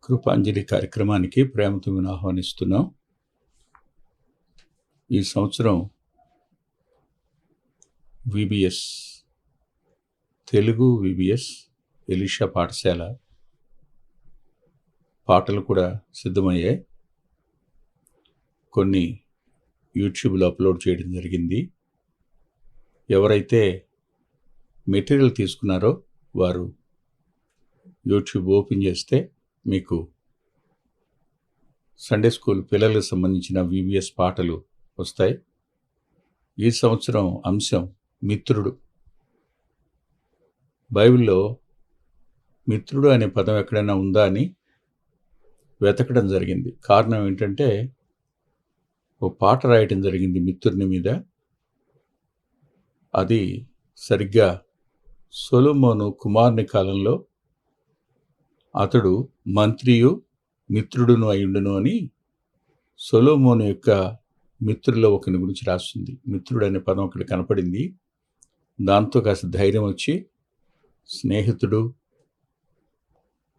కృపాంజలి కార్యక్రమానికి ప్రేమతో ఆహ్వానిస్తున్నాం. ఈ సంవత్సరం విబిఎస్ తెలుగు విబిఎస్ ఎలీషా పాఠశాల పాటలు కూడా సిద్ధమయ్యాయి. కొన్ని యూట్యూబ్లో అప్లోడ్ చేయడం జరిగింది. ఎవరైతే మెటీరియల్ తీసుకున్నారో వారు యూట్యూబ్ ఓపెన్ చేస్తే మీకు సండే స్కూల్ పిల్లలకు సంబంధించిన విబిఎస్ పాటలు వస్తాయి. ఈ సంవత్సరం అంశం మిత్రుడు. బైబిల్లో మిత్రుడు అనే పదం ఎక్కడైనా ఉందా అని వెతకడం జరిగింది. కారణం ఏంటంటే ఓ పాట రాయటం జరిగింది మిత్రుని మీద. అది సరిగ్గా సొలొమోను కుమారుని కాలంలో అతడు మంత్రియు మిత్రుడును అయ్యుండును అని సొలొమోను యొక్క మిత్రుల్లో ఒకని గురించి రాస్తుంది. మిత్రుడు అనే పదం అక్కడ కనపడింది. దాంతో కాస్త ధైర్యం వచ్చి స్నేహితుడు,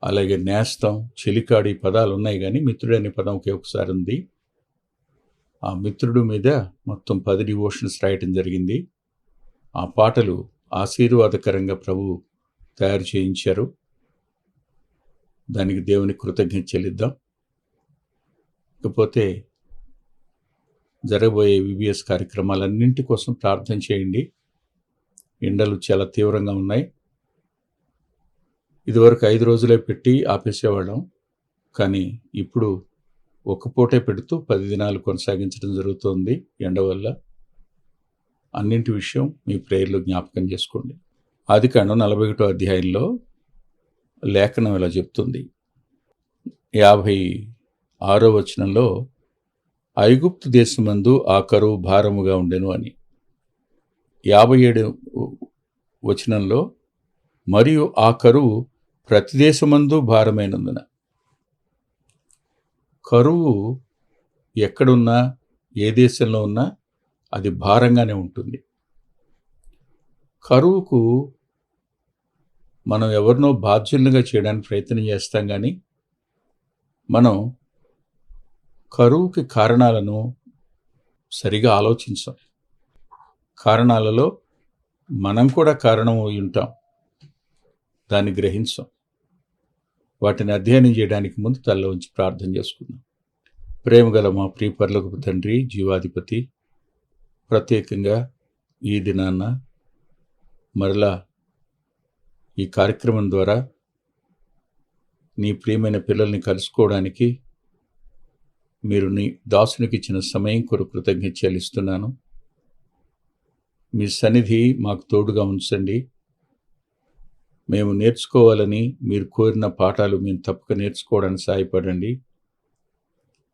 అలాగే నేస్తం, చెలికాడు ఈ పదాలు ఉన్నాయి, కానీ మిత్రుడు అనే పదం ఒకే ఒకసారి ఉంది. ఆ మిత్రుడు మీద మొత్తం 10 డివోషన్స్ రాయటం జరిగింది. ఆ పాటలు ఆశీర్వాదకరంగా ప్రభు తయారు చేయించారు. దానికి దేవుని కృతజ్ఞత చెల్లిద్దాం. ఇకపోతే జరగబోయే విబిఎస్ కార్యక్రమాలన్నింటి కోసం ప్రార్థన చేయండి. ఎండలు చాలా తీవ్రంగా ఉన్నాయి. ఇదివరకు 5 రోజులే పెట్టి ఆపేసేవాళ్ళం, కానీ ఇప్పుడు ఒక పూటే పెడుతూ 10 దినాలు కొనసాగించడం జరుగుతోంది. ఎండ వల్ల అన్నింటి విషయం మీ ప్రేయర్లో జ్ఞాపకం చేసుకోండి. ఆదికాండం 41వ అధ్యాయంలో లేఖనం ఇలా చెప్తుంది. 56వ వచనంలో ఐగుప్తు దేశమందు ఆ కరువు భారముగా ఉండెను అని. 57వ వచనంలో మరియు ఆ కరువు ప్రతి దేశమందు భారమైనందున. కరువు ఎక్కడున్నా, ఏ దేశంలో ఉన్నా అది భారంగానే ఉంటుంది. కరువుకు మనం ఎవరినో బాధ్యులుగా చేయడానికి ప్రయత్నం చేస్తాం, కానీ మనం కరువుకి కారణాలను సరిగా ఆలోచించాం. కారణాలలో మనం కూడా కారణం అయి ఉంటాం, దాన్ని గ్రహించాం. వాటిని అధ్యయనం చేయడానికి ముందు తల్ల ఉంచి ప్రార్థన చేసుకుందాం. ప్రేమగల మా ప్రియ పరలోకపు తండ్రి, జీవాధిపతి, ప్రత్యేకంగా ఈ దినాన్న మరలా ఈ కార్యక్రమం ద్వారా నీ ప్రియమైన పిల్లల్ని కలుసుకోవడానికి మీరు నీ దాసునికి ఇచ్చిన సమయం కొరకు కృతజ్ఞత చెల్లిస్తున్నాను. మీ సన్నిధి మాకు తోడుగా ఉంచండి. మేము నేర్చుకోవాలని మీరు కోరిన పాఠాలు మేము తప్పక నేర్చుకోవడానికి సహాయపడండి.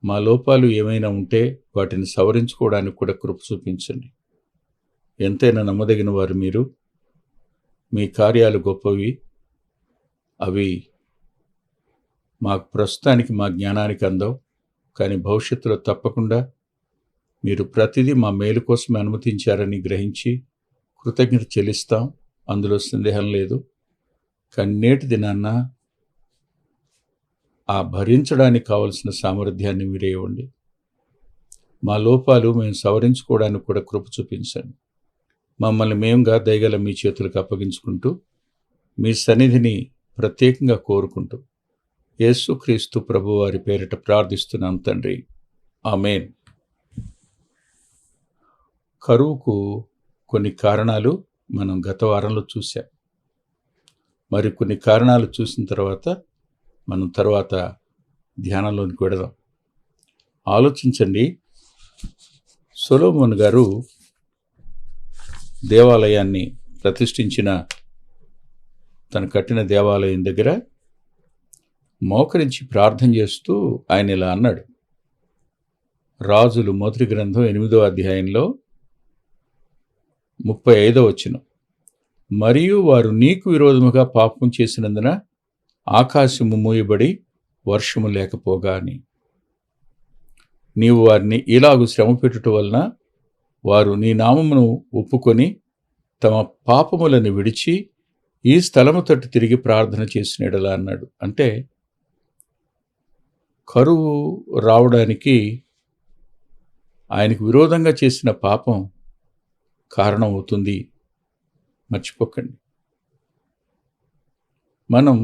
మా లోపాలు ఏమైనా ఉంటే వాటిని సవరించుకోవడానికి కూడా కృప చూపించండి. ఎంతైనా నమ్మదగిన వారు మీరు. మీ కార్యాలు గొప్పవి. అవి మాకు ప్రస్తుతానికి మా జ్ఞానానికి అందవు, కానీ భవిష్యత్తులో తప్పకుండా మీరు ప్రతిదీ మా మేలు కోసమే అనుమతించారని గ్రహించి కృతజ్ఞత చెల్లిస్తాం. అందులో సందేహం లేదు. కానీ నేటి దినాన్న ఆ భరించడానికి కావలసిన సామర్థ్యాన్ని మీరే ఇవ్వండి. మా లోపాలు మేము సవరించుకోవడానికి కూడా కృప చూపించండి. మమ్మల్ని మేముగా దయగల మీ చేతులకు అప్పగించుకుంటూ మీ సన్నిధిని ప్రత్యేకంగా కోరుకుంటూ యేసుక్రీస్తు ప్రభు వారి పేరిట ప్రార్థిస్తున్నాం తండ్రి, ఆమేన్. కరువుకు కొన్ని కారణాలు మనం గత వారంలో చూసాం. మరి కొన్ని కారణాలు చూసిన తర్వాత మనం తర్వాత ధ్యానంలోనికి వెడదాం. ఆలోచించండి. సొలొమోను గారు దేవాలయాన్ని ప్రతిష్ఠించిన, తను కట్టిన దేవాలయం దగ్గర మోకరించి ప్రార్థన చేస్తూ ఆయన ఇలా అన్నాడు. రాజులు మొదటి గ్రంథం 8వ అధ్యాయంలో 35వ వచనం, మరియు వారు నీకు విరోధముగా పాపం చేసినందున ఆకాశము మూయబడి వర్షము లేకపోగా అని. నీవు వారిని ఇలాగు శ్రమ పెట్టుట వలన వారు నీ నామమును ఒప్పుకొని తమ పాపములను విడిచి ఈ స్థలము తట్టు తిరిగి ప్రార్థన చేసిన ఎడల అన్నాడు. అంటే కరువు రావడానికి ఆయనకు విరోధంగా చేసిన పాపం కారణం అవుతుంది. మర్చిపోకండి. మనం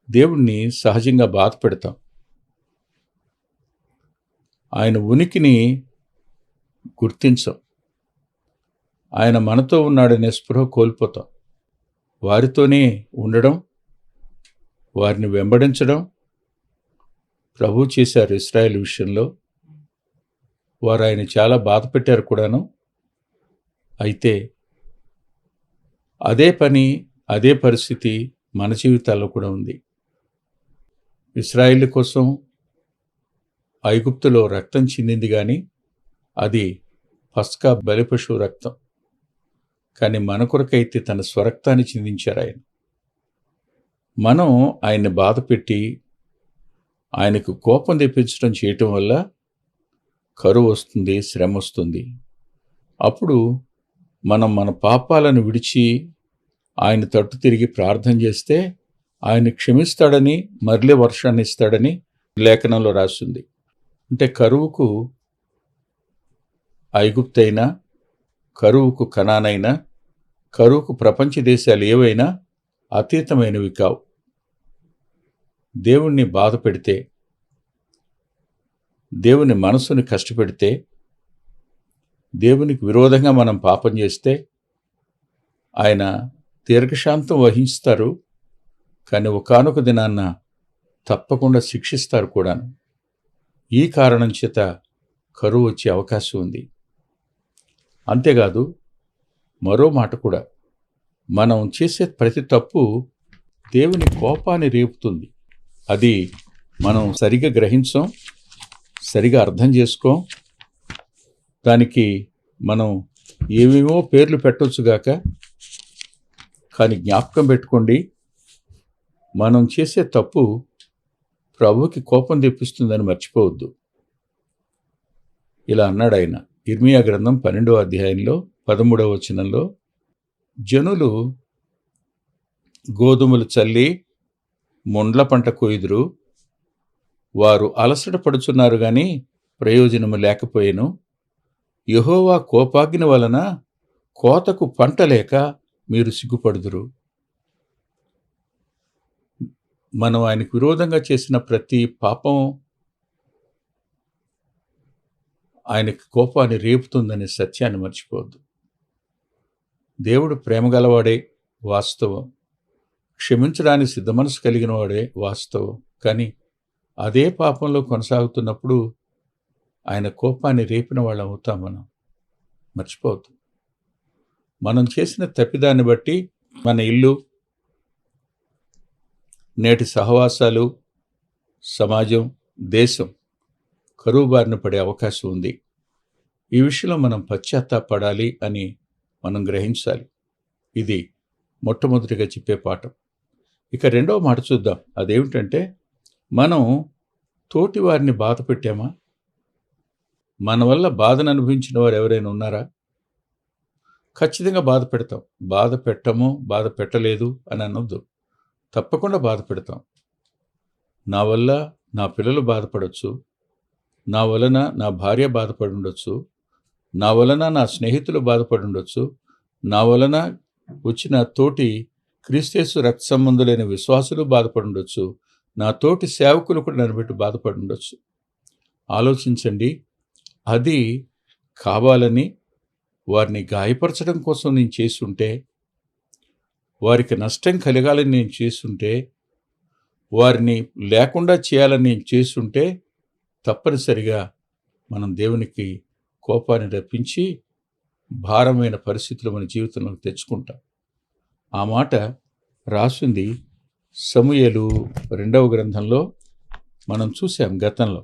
దేవుణ్ణి సహజంగా బాధ పెడతాం. ఆయన ఉనికిని గుర్తించం. ఆయన మనతో ఉన్నాడనే స్పృహ కోల్పోతాం. వారితోనే ఉండడం, వారిని వెంబడించడం ప్రభువు చేశారు. ఇశ్రాయేలు విషయంలో వారు ఆయన చాలా బాధ పెట్టారు కూడాను. అయితే అదే పని, అదే పరిస్థితి మన జీవితాల్లో కూడా ఉంది. ఇశ్రాయేలు కోసం ఐగుప్తులో రక్తం చిందింది కానీ అది పస్కా బలిపశువు రక్తం. కానీ మన కొరకైతే తన స్వరక్తాన్ని చిందించారు ఆయన. మనం ఆయన్ని బాధ పెట్టి ఆయనకు కోపం తెప్పించడం చేయటం వల్ల కరువు వస్తుంది, శ్రమ వస్తుంది. అప్పుడు మనం మన పాపాలను విడిచి ఆయన తట్టు తిరిగి ప్రార్థన చేస్తే ఆయన క్షమిస్తాడని, మరలే వర్షాన్ని ఇస్తాడని లేఖనంలో రాసింది. అంటే కరువుకు ఐగుప్తైనా, కరువుకు కనానైనా, కరువుకు ప్రపంచ దేశాలు ఏవైనా అతీతమైనవి కావు. దేవుణ్ణి బాధ పెడితే, దేవుని మనసుని కష్టపెడితే, దేవునికి విరోధంగా మనం పాపం చేస్తే ఆయన దీర్ఘశాంతం వహిస్తారు. కానీ ఒకానొక దినాన్న తప్పకుండా శిక్షిస్తారు కూడాను. ఈ కారణం చేత కరువు వచ్చే అవకాశం ఉంది. అంతేకాదు మరో మాట కూడా, మనం చేసే ప్రతి తప్పు దేవుని కోపాన్ని రేపుతుంది. అది మనం సరిగా గ్రహించం, సరిగా అర్థం చేసుకోం. దానికి మనం ఏమేమో పేర్లు పెట్టొచ్చుగాక, కానీ జ్ఞాపకం పెట్టుకోండి, మనం చేసే తప్పు ప్రభువుకి కోపం తెప్పిస్తుందని మర్చిపోవద్దు. ఇలా అన్నాడు ఆయన ఇర్మియా గ్రంథం 12వ అధ్యాయంలో 13వ వచనంలో, జనులు గోధుమలు చల్లి ముండ్ల పంట కొయ్యుదురు, వారు అలసట పడుచున్నారు గాని ప్రయోజనము లేకపోయెను. యెహోవా కోపాగ్ని వలన కోతకు పంట లేక మీరు సిగ్గుపడుదురు. మనం ఆయనకు విరోధంగా చేసిన ప్రతి పాపం ఆయనకి కోపాన్ని రేపుతుందనే సత్యాన్ని మర్చిపోవద్దు. దేవుడు ప్రేమగలవాడే వాస్తవం, క్షమించడానికి సిద్ధ మనసు కలిగిన వాడే వాస్తవం. కానీ అదే పాపంలో కొనసాగుతున్నప్పుడు ఆయన కోపాన్ని రేపిన వాళ్ళం అవుతాం. మనం మర్చిపోవద్దు. మనం చేసిన తప్పిదాన్ని బట్టి మన ఇల్లు, నేటి సహవాసాలు, సమాజం, దేశం కరువు బారిన పడే అవకాశం ఉంది. ఈ విషయంలో మనం పశ్చాత్తాపడాలి అని మనం గ్రహించాలి. ఇది మొట్టమొదటిగా చెప్పే పాఠం. ఇక రెండవ మాట చూద్దాం. అదేమిటంటే, మనం తోటి వారిని బాధ పెట్టామా? మన వల్ల బాధను అనుభవించిన వారు ఎవరైనా ఉన్నారా? ఖచ్చితంగా బాధ పెడతాం. బాధ పెట్టము, బాధ పెట్టలేదు అని అనొద్దు. తప్పకుండా బాధ పెడతాం. నా వల్ల నా పిల్లలు బాధపడవచ్చు, నా వలన నా భార్య బాధపడి ఉండొచ్చు, నా వలన నా స్నేహితులు బాధపడి ఉండొచ్చు, నా వలన వచ్చిన తోటి క్రీస్తేసు రక్త సంబంధులైన విశ్వాసులు బాధపడి ఉండొచ్చు, నా తోటి సేవకులు కూడా నన్ను బట్టి బాధపడి ఉండొచ్చు. ఆలోచించండి, అది కావాలని వారిని గాయపరచడం కోసం నేను చేస్తుంటే, వారికి నష్టం కలగాలని నేను చేస్తుంటే, వారిని లేకుండా చేయాలని నేను చేస్తుంటే, తప్పనిసరిగా మనం దేవునికి కోపాన్ని రప్పించి భారమైన పరిస్థితులు మన జీవితంలో తెచ్చుకుంటాం. ఆ మాట రాసింది సమూయేలు 2వ గ్రంథంలో మనం చూసాం. గతంలో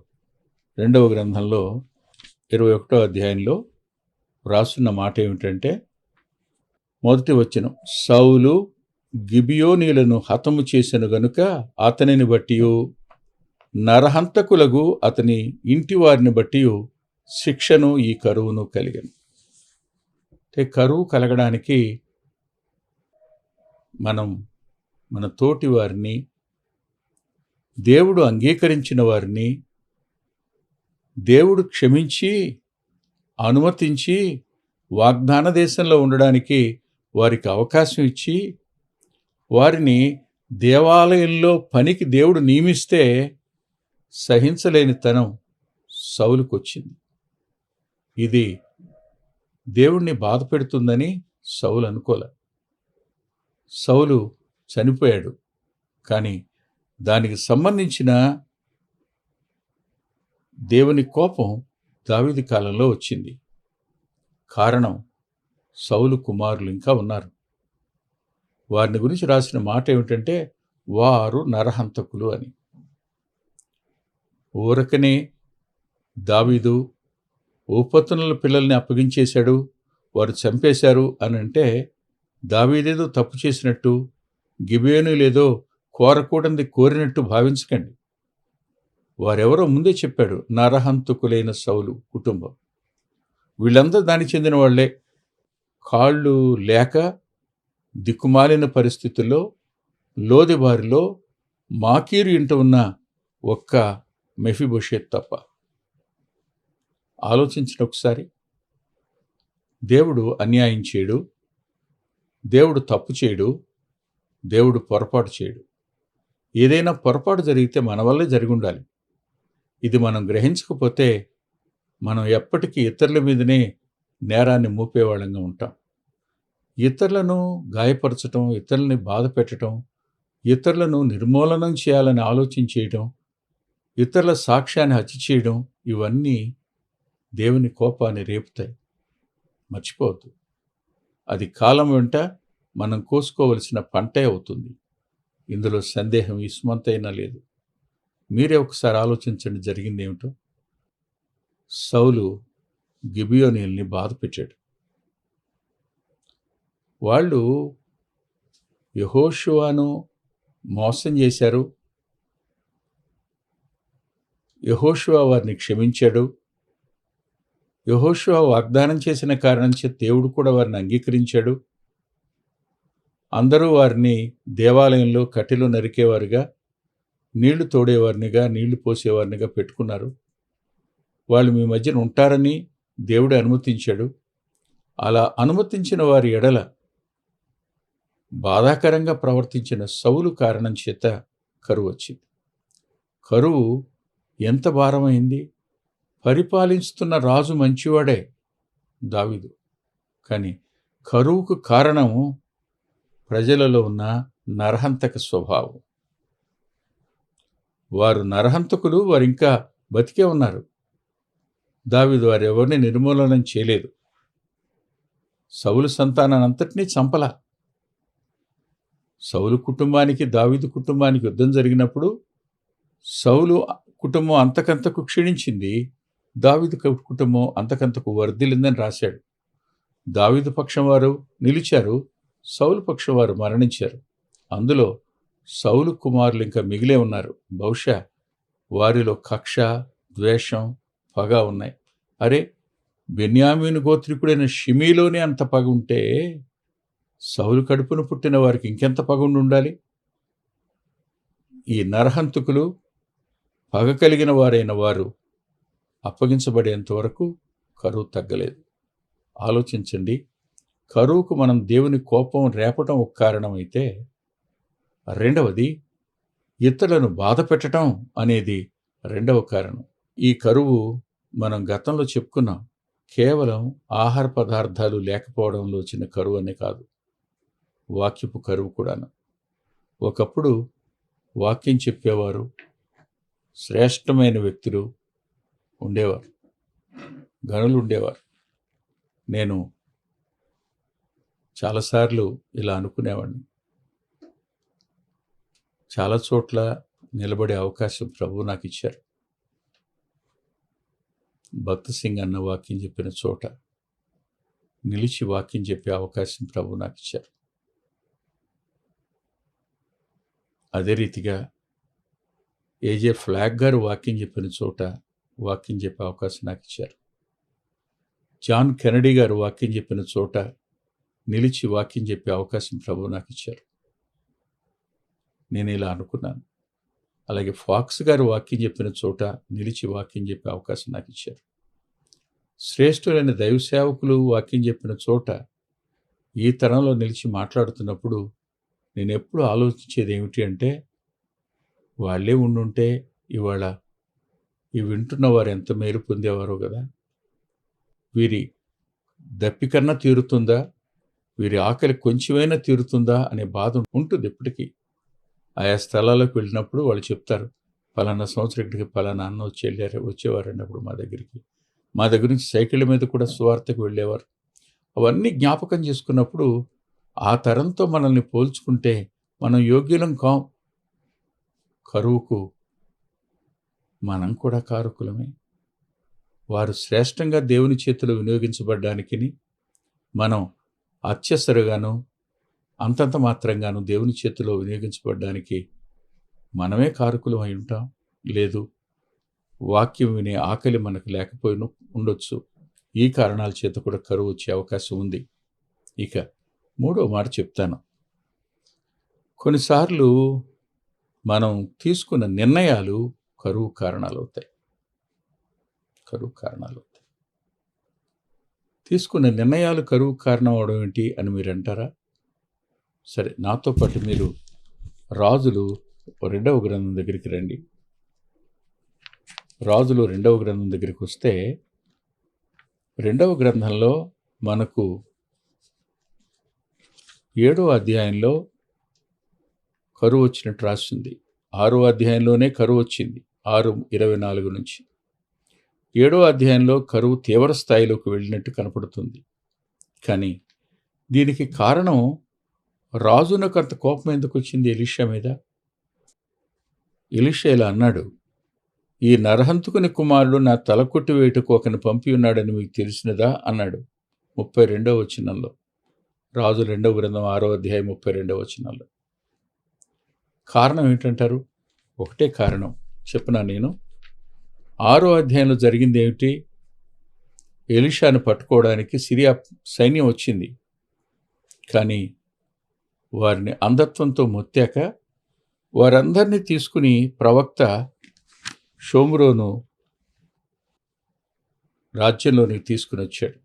2వ గ్రంథంలో 21వ అధ్యాయంలో రాసున్న మాట ఏమిటంటే, మొదటి వచనం, సౌలు గిబియోనీలను హతము చేసెను గనుక అతనిని బట్టియు నరహంతకులకు అతని ఇంటి వారిని బట్టియు శిక్షను ఈ కరువును కలిగను. అంటే కరువు కలగడానికి మనం మన తోటి వారిని దేవుడు అంగీకరించిన వారిని దేవుడు క్షమించి అనుమతించి వాగ్దాన దేశంలో ఉండడానికి వారికి అవకాశం ఇచ్చి వారిని దేవాలయంలో పనికి దేవుడు నియమిస్తే సహించలేని తనం సౌలుకొచ్చింది. ఇది దేవుణ్ణి బాధ పెడుతుందని సౌలు అనుకోలే. సౌలు చనిపోయాడు. కానీ దానికి సంబంధించిన దేవుని కోపం దావీదు కాలంలో వచ్చింది. కారణం సౌలు కుమారులు ఇంకా ఉన్నారు. వారిని గురించి రాసిన మాట ఏమిటంటే వారు నరహంతకులు అని. ఊరకనే దావీదు ఉపపత్నుల పిల్లల్ని అప్పగించేశాడు, వారు చంపేశారు అని అంటే దావీదేదో తప్పు చేసినట్టు, గిబియోనీలేదో కోరకూడనిది కోరినట్టు భావించకండి. వారెవరో ముందే చెప్పాడు, నరహంతకులైన సౌలు కుటుంబం. వీళ్ళందరూ దానికి చెందిన వాళ్లే. కాళ్ళు లేక దిక్కుమాలిన పరిస్థితుల్లో లోదెబారిలో మాకీరు ఇంట ఉన్న ఒక్క మెఫీబోషెత్ తప్ప. ఆలోచించిన ఒకసారి, దేవుడు అన్యాయం చేయడు, దేవుడు తప్పు చేయడు, దేవుడు పొరపాటు చేయడు. ఏదైనా పొరపాటు జరిగితే మన వల్లే జరిగి ఉండాలి. ఇది మనం గ్రహించకపోతే మనం ఎప్పటికీ ఇతరుల మీదనే నేరాన్ని మోపేవాళ్ళంగా ఉంటాం. ఇతరులను గాయపరచటం, ఇతరులని బాధ పెట్టడం, ఇతరులను నిర్మూలనం చేయాలని ఆలోచించేయడం, ఇతరుల సాక్ష్యాన్ని హత్య చేయడం, ఇవన్నీ దేవుని కోపాన్ని రేపుతాయి. మర్చిపోవద్దు. అది కాలం వెంట మనం కోసుకోవలసిన పంటే అవుతుంది. ఇందులో సందేహం ఇస్మంతైనా లేదు. మీరే ఒకసారి ఆలోచించండి జరిగింది ఏమిటో. సౌలు గిబియోనీల్ని బాధ పెట్టాడు. వాళ్ళు యెహోషువను మోసం చేశారు. యెహోషువ వారిని క్షమించాడు. యెహోషువ వాగ్దానం చేసిన కారణం చేత దేవుడు కూడా వారిని అంగీకరించాడు. అందరూ వారిని దేవాలయంలో కట్టెలు నరికేవారుగా, నీళ్లు తోడేవారినిగా, నీళ్లు పోసేవారినిగా పెట్టుకున్నారు. వాళ్ళు మీ మధ్యన ఉంటారని దేవుడు అనుమతించాడు. అలా అనుమతించిన వారి ఎడల బాధాకరంగా ప్రవర్తించిన సౌలు కారణం చేత కరువు వచ్చింది. కరువు ఎంత భారమైంది. పరిపాలిస్తున్న రాజు మంచివాడే దావీదు. కానీ కరువుకు కారణం ప్రజలలో ఉన్న నరహంతక స్వభావం. వారు నరహంతకులు, వారు ఇంకా బతికే ఉన్నారు. దావీదు వారు ఎవరిని నిర్మూలనం చేయలేదు. సౌలు సంతానాన్నంతటినీ చంపలా. సౌలు కుటుంబానికి దావీదు కుటుంబానికి యుద్ధం జరిగినప్పుడు సౌలు కుటుంబం అంతకంతకు క్షీణించింది, దావీదు కుటుంబం అంతకంతకు వర్ధిల్లిందని రాశాడు. దావీదు పక్షం వారు నిలిచారు, సౌలు పక్షం వారు మరణించారు. అందులో సౌలు కుమారులు ఇంకా మిగిలే ఉన్నారు. బహుశా వారిలో కక్ష, ద్వేషం, పగ ఉన్నాయి. అరే, బెన్యామీను గోత్రికుడైన షిమీలోనే అంత పగ ఉంటే సౌలు కడుపును పుట్టిన వారికి ఇంకెంత పగ ఉండాలి? ఈ నరహంతకులు పగ కలిగిన వారైన వారు అప్పగించబడేంత వరకు కరువు తగ్గలేదు. ఆలోచించండి. కరువుకు మనం దేవుని కోపం రేపటం ఒక కారణమైతే, రెండవది ఇతరులను బాధ పెట్టడం అనేది రెండవ కారణం. ఈ కరువు మనం గతంలో చెప్పుకున్నాం. కేవలం ఆహార పదార్థాలు లేకపోవడంలో వచ్చిన కరువు అనే కాదు, వాక్యపు కరువు కూడాను. ఒకప్పుడు వాక్యం చెప్పేవారు, శ్రేష్టమైన వ్యక్తులు ఉండేవారు, గనులు ఉండేవారు. నేను చాలాసార్లు ఇలా అనుకునేవాడిని. చాలా చోట్ల నిలబడే అవకాశం ప్రభువు నాకు ఇచ్చారు. భక్త్ సింగ్ అన్న వాక్యం చెప్పిన చోట నిలిచి వాక్యం చెప్పే అవకాశం ప్రభువు నాకు ఇచ్చారు. అదే రీతిగా ఏజే ఫ్లాగ్ గారు వాక్యం చెప్పిన చోట వాక్యం చెప్పే అవకాశం నాకు ఇచ్చారు. జాన్ కెనడీ గారు వాక్యం చెప్పిన చోట నిలిచి వాక్యం చెప్పే అవకాశం ప్రభువు నాకు ఇచ్చారు. నేను ఇలా అనుకున్నాను, అలాగే ఫాక్స్ గారు వాక్యం చెప్పిన చోట నిలిచి వాక్యం చెప్పే అవకాశం నాకు ఇచ్చారు. శ్రేష్ఠులైన దైవ సేవకులు వాక్యం చెప్పిన చోట ఈ తరంలో నిలిచి మాట్లాడుతున్నప్పుడు నేను ఎప్పుడు ఆలోచించేది ఏమిటి అంటే, వాళ్ళే ఉండుంటే ఇవాళ ఈ వింటున్న వారు ఎంత మేలు పొందేవారో కదా. వీరి దప్పికన్నా తీరుతుందా, వీరి ఆకలి కొంచెమైనా తీరుతుందా అనే బాధ ఉంటుంది ఎప్పటికీ. ఆయా స్థలాలకు వెళ్ళినప్పుడు వాళ్ళు చెప్తారు, పలానా సంవత్సరం ఇక్కడికి పలానా అన్న వచ్చేవారండి అప్పుడు మా దగ్గర నుంచి సైకిళ్ళ మీద కూడా సువార్తకు వెళ్ళేవారు. అవన్నీ జ్ఞాపకం చేసుకున్నప్పుడు ఆ తరంతో మనల్ని పోల్చుకుంటే మనం యోగ్యులం కాం. కరువుకు మనం కూడా కారకులమే. వారు శ్రేష్టంగా దేవుని చేతిలో వినియోగించబడ్డానికి మనం అత్యసరుగాను అంతంత మాత్రంగాను దేవుని చేతిలో వినియోగించబడ్డానికి మనమే కారకులం అయి ఉంటాం. లేదు, వాక్యం వినే ఆకలి మనకు లేకపోయిన ఉండొచ్చు. ఈ కారణాల చేత కూడా కరువు వచ్చే అవకాశం ఉంది. ఇక మూడో మాట చెప్తాను. కొన్నిసార్లు మనం తీసుకున్న నిర్ణయాలు కరువు కారణాలవుతాయి. తీసుకున్న నిర్ణయాలు కరువు కారణం అవడం ఏంటి అని మీరు అంటారా? సరే, నాతో పాటు మీరు రాజులు 2వ గ్రంథం దగ్గరికి రండి. రాజులు 2వ గ్రంథం దగ్గరికి వస్తే 2వ గ్రంథంలో మనకు 7వ అధ్యాయంలో కరువు వచ్చినట్టు రాసింది. 6వ అధ్యాయంలోనే కరువు వచ్చింది, 6:24 నుంచి. 7వ అధ్యాయంలో కరువు తీవ్ర స్థాయిలోకి వెళ్ళినట్టు కనపడుతుంది. కానీ దీనికి కారణం రాజునకు అంత కోపం ఎందుకు వచ్చింది ఎలీషా మీద? ఎలీషా ఇలా అన్నాడు, ఈ నరహంతుకుని కుమారుడు నా తల కొట్టివేయుటకు ఒకని పంపి ఉన్నాడని మీకు తెలిసినదా అన్నాడు. 32వ వచనంలో, రాజు 2వ గ్రంథం 6వ అధ్యాయం 32వ వచనంలో. కారణం ఏంటంటారు? ఒకటే కారణం చెప్పనా నేను. 6వ అధ్యాయంలో జరిగింది ఏమిటి? ఎలీషాను పట్టుకోవడానికి సిరియా సైన్యం వచ్చింది. కానీ వారిని అంధత్వంతో మొత్తాక వారందరినీ తీసుకుని ప్రవక్త షోమ్రోను రాజ్యంలోనికి తీసుకుని వచ్చాడు.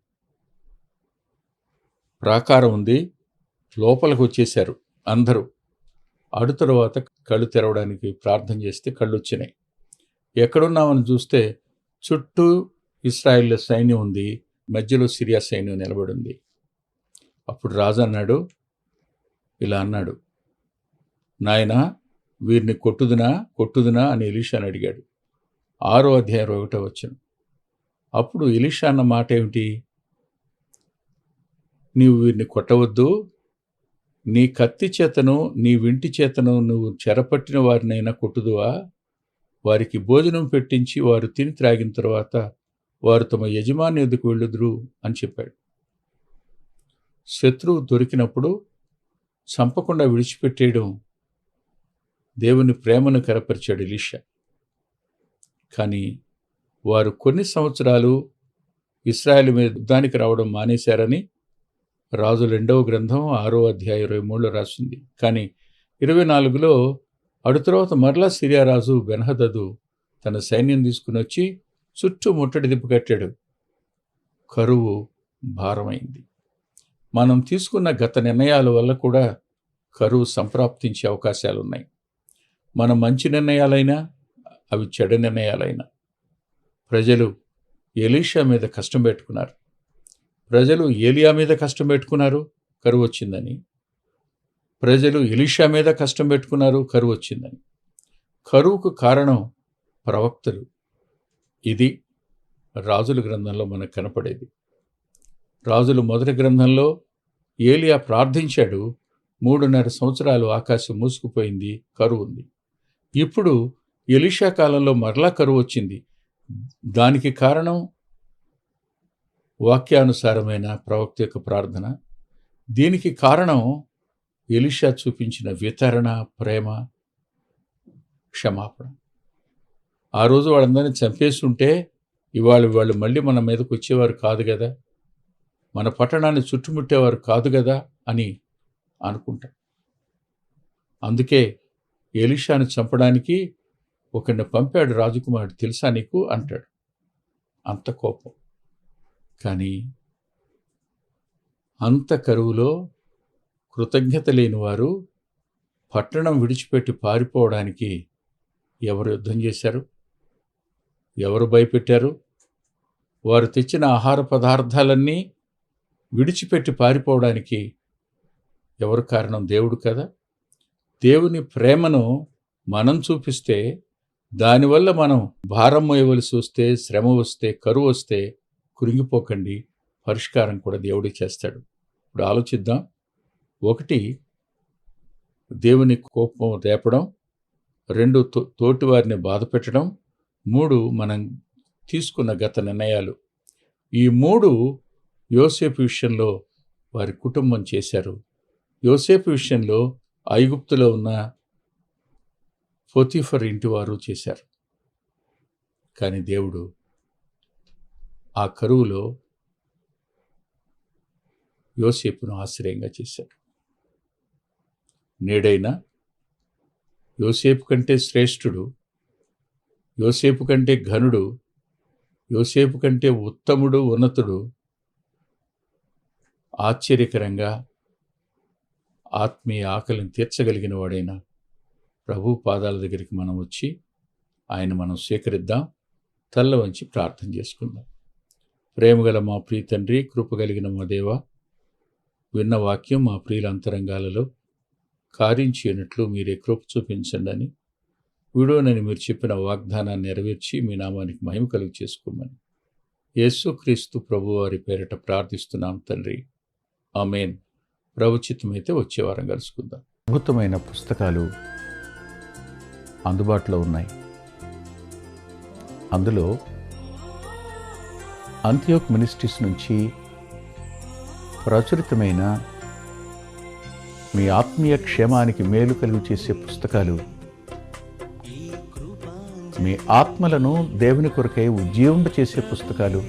ప్రాకారం ఉంది, లోపలికి వచ్చేశారు అందరూ. అడు తర్వాత కళ్ళు తెరవడానికి ప్రార్థన చేస్తే కళ్ళు వచ్చినాయి. ఎక్కడున్నామని చూస్తే చుట్టూ ఇశ్రాయేల్ సైన్యం ఉంది, మధ్యలో సిరియా సైన్యం నిలబడింది. అప్పుడు రాజు అన్నాడు, ఇలా అన్నాడు, నాయనా వీరిని కొట్టుదునా అని ఎలీషాను అడిగాడు. 6వ అధ్యాయం 1వ వచనం. అప్పుడు ఎలీషా అన్న మాట ఏమిటి? నీవు వీరిని కొట్టవద్దు, నీ కత్తి చేతను నీ వింటి చేతను నువ్వు చెరపట్టిన వారినైనా కొట్టుదువా? వారికి భోజనం పెట్టించి వారు తిని త్రాగిన తర్వాత వారు తమ యజమాని ఎదుకు వెళ్ళుదురు అని చెప్పాడు. శత్రువు దొరికినప్పుడు చంపకుండా విడిచిపెట్టేయడం దేవుని ప్రేమను కనపరిచాడు ఎలీషా. కానీ వారు కొన్ని సంవత్సరాలు ఇశ్రాయేలు మీద యుద్ధానికి రావడం మానేశారని రాజు 2వ గ్రంథం 6వ అధ్యాయం 23లో రాసింది. కానీ 24లో అడు తర్వాత మరలా సిరియా రాజు బెన్హదదు తన సైన్యం తీసుకుని వచ్చి చుట్టూ ముట్టడి దిప్పు కట్టాడు. కరువు భారమైంది. మనం తీసుకున్న గత నిర్ణయాల వల్ల కూడా కరువు సంప్రాప్తించే అవకాశాలున్నాయి. మన మంచి నిర్ణయాలైనా అవి చెడు నిర్ణయాలైనా. ప్రజలు ఎలీషా మీద కష్టం పెట్టుకున్నారు, ప్రజలు ఏలియా మీద కష్టం పెట్టుకున్నారు, కరువు వచ్చిందని. ప్రజలు ఎలీషా మీద కష్టం పెట్టుకున్నారు, కరువు వచ్చిందని. కరువుకు కారణం ప్రవక్తలు. ఇది రాజుల గ్రంథంలో మనకు కనపడేది. రాజులు మొదటి గ్రంథంలో ఏలియా ప్రార్థించాడు, 3.5 సంవత్సరాలు ఆకాశం మూసుకుపోయింది, కరువు ఉంది. ఇప్పుడు ఎలీషా కాలంలో మరలా కరువు వచ్చింది. దానికి కారణం వాక్యానుసారమైన ప్రవక్త యొక్క ప్రార్థన. దీనికి కారణం ఎలీషా చూపించిన వితరణ, ప్రేమ, క్షమాపణ. ఆ రోజు వాళ్ళందరినీ చంపేస్తుంటే వాళ్ళు మళ్ళీ మన మీదకు వచ్చేవారు కాదు కదా, మన పట్టణాన్ని చుట్టుముట్టేవారు కాదు కదా అని అనుకుంటాం. అందుకే ఎలీషాను చంపడానికి ఒకరిని పంపాడు రాజకుమారుడు, తెలుసా నీకు అంటాడు. అంత కోపం. కానీ అంత కరువులో కృతజ్ఞత లేని వారు పట్టణం విడిచిపెట్టి పారిపోవడానికి ఎవరు యుద్ధం చేశారు? ఎవరు భయపెట్టారు? వారు తెచ్చిన ఆహార పదార్థాలన్నీ విడిచిపెట్టి పారిపోవడానికి ఎవరు కారణం? దేవుడు కదా. దేవుని ప్రేమను మనం చూపిస్తే, దానివల్ల మనం భారం మోయవలసి వస్తే, శ్రమ వస్తే, కరువు వస్తే కురింగిపోకండి, పరిష్కారం కూడా దేవుడే చేస్తాడు. ఇప్పుడు ఆలోచిద్దాం. 1, దేవుని కోపం రేపడం. 2, తోటి వారిని బాధ పెట్టడం. 3, మనం తీసుకున్న గత నిర్ణయాలు. ఈ 3 యోసేపు విషయంలో వారి కుటుంబం చేశారు. యోసేపు విషయంలో ఐగుప్తులో ఉన్న పోతీఫర్ ఇంటి వారు చేశారు. కానీ దేవుడు ఆ కరువులో యోసేపును ఆశ్రయంగా చేశాడు. నేడైనా యోసేపు కంటే శ్రేష్ఠుడు, యోసేపు కంటే ఘనుడు, యోసేపు కంటే ఉత్తముడు, ఉన్నతుడు, ఆశ్చర్యకరంగా ఆత్మీయ ఆకలిని తీర్చగలిగిన వాడైన ప్రభు పాదాల దగ్గరికి మనం వచ్చి ఆయన మనం స్వీకరిద్దాం. తల్ల వంచి ప్రార్థన చేసుకుందాం. ప్రేమగల మా ప్రియ తండ్రి, కృపగలిగిన మా దేవ, విన్న వాక్యం మా ప్రియుల అంతరంగాలలో కార్యం చేయనట్లు మీరే కృప చూపించండి అని, వీడోనని మీరు చెప్పిన వాగ్దానాన్ని నెరవేర్చి మీ నామానికి మహిమ కలుగు చేసుకోమని యేసుక్రీస్తు ప్రభువారి పేరిట ప్రార్థిస్తున్నాం తండ్రి. ఆమేన్. ప్రభుచిత్తమైతే వచ్చే వారం కలుసుకుందాం. అద్భుతమైన పుస్తకాలు అందుబాటులో ఉన్నాయి. అందులో అంత్యోక్ మినిస్ట్రీస్ నుంచి ప్రచురితమైన మీ ఆత్మీయ క్షేమానికి మేలు కలుగు చేసే పుస్తకాలు, మీ ఆత్మలను దేవుని కొరకై ఉజ్జీవింప చేసే పుస్తకాలు,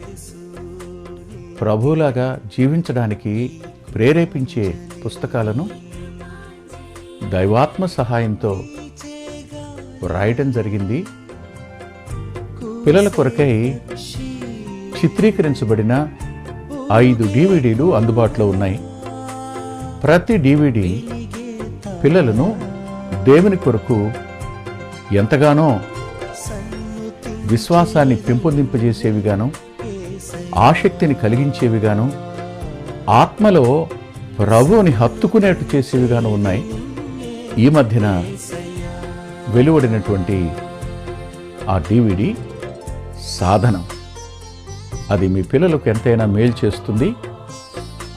ప్రభువులాగా జీవించడానికి ప్రేరేపించే పుస్తకాలను దైవాత్మ సహాయంతో రాయటం జరిగింది. పిల్లల కొరకై చిత్రీకరించబడిన 5 DVDలు అందుబాటులో ఉన్నాయి. ప్రతి DVD పిల్లలను దేవుని కొరకు ఎంతగానో విశ్వాసాన్ని పెంపొందింపజేసేవిగాను, ఆసక్తిని కలిగించేవిగాను, ఆత్మలో ప్రభువుని హత్తుకునేట్టు చేసేవిగాను ఉన్నాయి. ఈ మధ్యన వెలువడినటువంటి ఆ DVD సాధనం, అది మీ పిల్లలకు ఎంతైనా మేలు చేస్తుంది.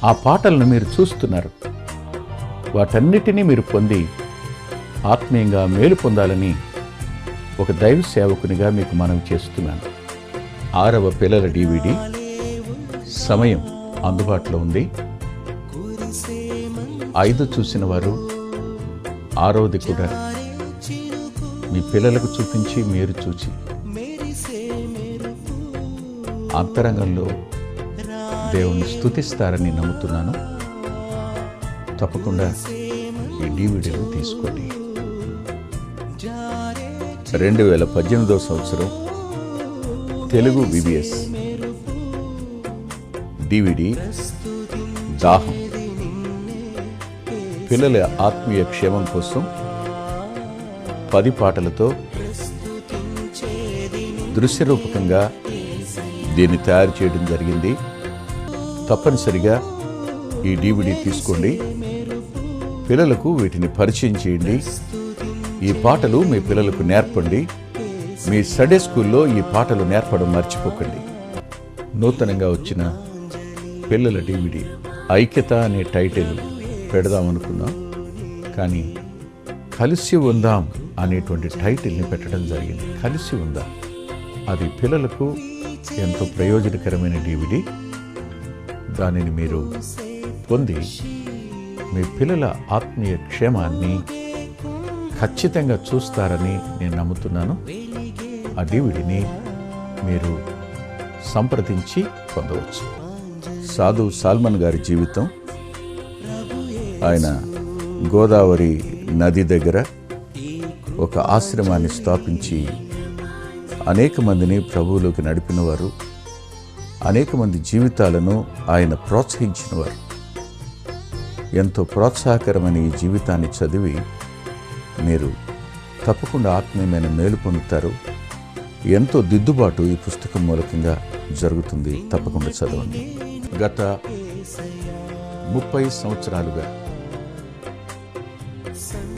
ఆ పాటలను మీరు చూస్తున్నారు. వాటన్నిటినీ మీరు పొంది ఆత్మీయంగా మేలు పొందాలని ఒక దైవ సేవకునిగా మీకు మనవి చేస్తున్నాను. 6వ పిల్లల DVD సమయం అందుబాటులో ఉంది. 5 చూసిన వారు 6వది కూడా మీ పిల్లలకు చూపించి మీరు చూచి అంతరంగంలో దేవుణ్ణి స్తుతిస్తారని నమ్ముతున్నాను. తప్పకుండా ఈ DVDలు తీసుకోండి. 2018వ సంవత్సరం తెలుగు VBS DVD దాహం, పిల్లల ఆత్మీయ క్షేమం కోసం 10 పాటలతో దృశ్యరూపకంగా దీన్ని తయారు చేయడం జరిగింది. తప్పనిసరిగా ఈ DVD తీసుకోండి. పిల్లలకు వీటిని పరిచయం చేయండి. ఈ పాటలు మీ పిల్లలకు నేర్పండి. మీ సండే స్కూల్లో ఈ పాటలు నేర్పడం మర్చిపోకండి. నూతనంగా వచ్చిన పిల్లల DVD ఐక్యత అనే టైటిల్ పెడదామనుకున్నాం, కానీ కలిసి ఉందాం అనేటువంటి టైటిల్ని పెట్టడం జరిగింది. కలిసి ఉందాం, అది పిల్లలకు ఎంతో ప్రయోజనకరమైన DVD. దానిని మీరు పొంది మీ పిల్లల ఆత్మీయ క్షేమాన్ని ఖచ్చితంగా చూస్తారని నేను నమ్ముతున్నాను. ఆ DVDని మీరు సంప్రదించి పొందవచ్చు. సాధు సాల్మన్ గారి జీవితం, ఆయన గోదావరి నది దగ్గర ఒక ఆశ్రమాన్ని స్థాపించి అనేక మందిని ప్రభువులోకి నడిపినవారు, అనేక మంది జీవితాలను ఆయన ప్రోత్సహించినవారు. ఎంతో ప్రోత్సాహకరమైన ఈ జీవితాన్ని చదివి మీరు తప్పకుండా ఆత్మీయమైన మేలు పొందుతారు. ఎంతో దిద్దుబాటు ఈ పుస్తకం మూలకంగా జరుగుతుంది. తప్పకుండా చదవండి. గత 30 సంవత్సరాలుగా,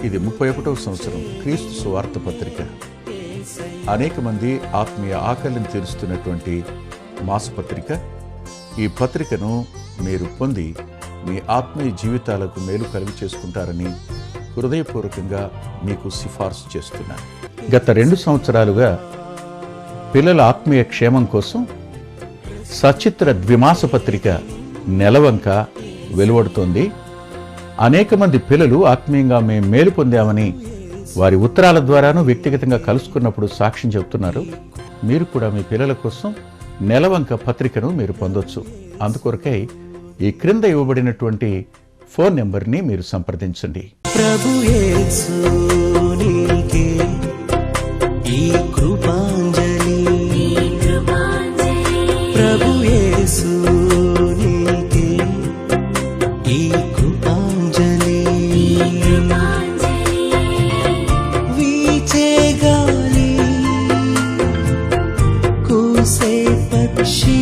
ఇది 31వ సంవత్సరం, క్రీస్తు సువార్త పత్రిక అనేక మంది ఆత్మీయ ఆకలిని తీరుస్తున్నటువంటి మాసపత్రిక. ఈ పత్రికను మీరు పొంది మీ ఆత్మీయ జీవితాలకు మేలు కలుగు చేసుకుంటారని హృదయపూర్వకంగా మీకు సిఫార్సు చేస్తున్నాను. గత 2 సంవత్సరాలుగా పిల్లల ఆత్మీయ క్షేమం కోసం సచిత్ర ద్విమాస పత్రిక నెలవంక వెలువడుతోంది. అనేక మంది పిల్లలు ఆత్మీయంగా మేము మేలు పొందామని వారి ఉత్తరాల ద్వారాను వ్యక్తిగతంగా కలుసుకున్నప్పుడు సాక్ష్యం చెబుతున్నారు. మీరు కూడా మీ పిల్లల కోసం నెలవంక పత్రికను మీరు పొందొచ్చు. అందుకొరకై ఈ క్రింద ఇవ్వబడినటువంటి ఫోన్ నెంబర్ని మీరు సంప్రదించండి. ప్రభు యేసు నీకే ఈ కృపాంజలి, ప్రభు యేసు నీకే ఈ కృపాంజలి. వీచే గాలి, కూసే పక్షి,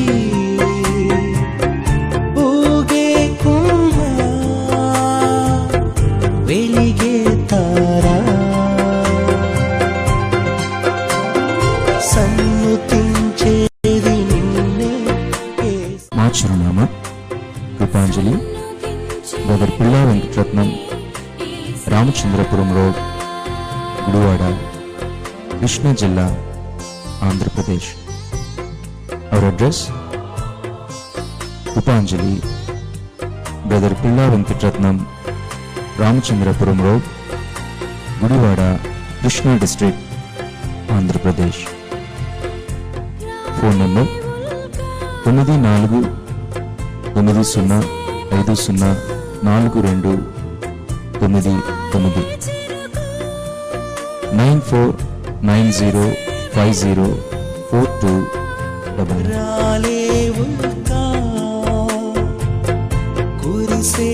ఊగే కుంభ, వెలిగే తారా, సన్నుతించేది నిన్నే. మా చిరునామా కృపాంజలి, బ్రదర్ పిల్లా వెంకటరత్నం, రామచంద్రపురం రోడ్, గుడివాడ, కృష్ణా జిల్లా, Andhra Pradesh. Our address: Krupanjali, brother Pilla Venkataratnam, Ramachandrapuram road, Gudivada, Krishna district, Andhra Pradesh. Phone number 9490504299 9490504299. రాలేవుగా కురిసే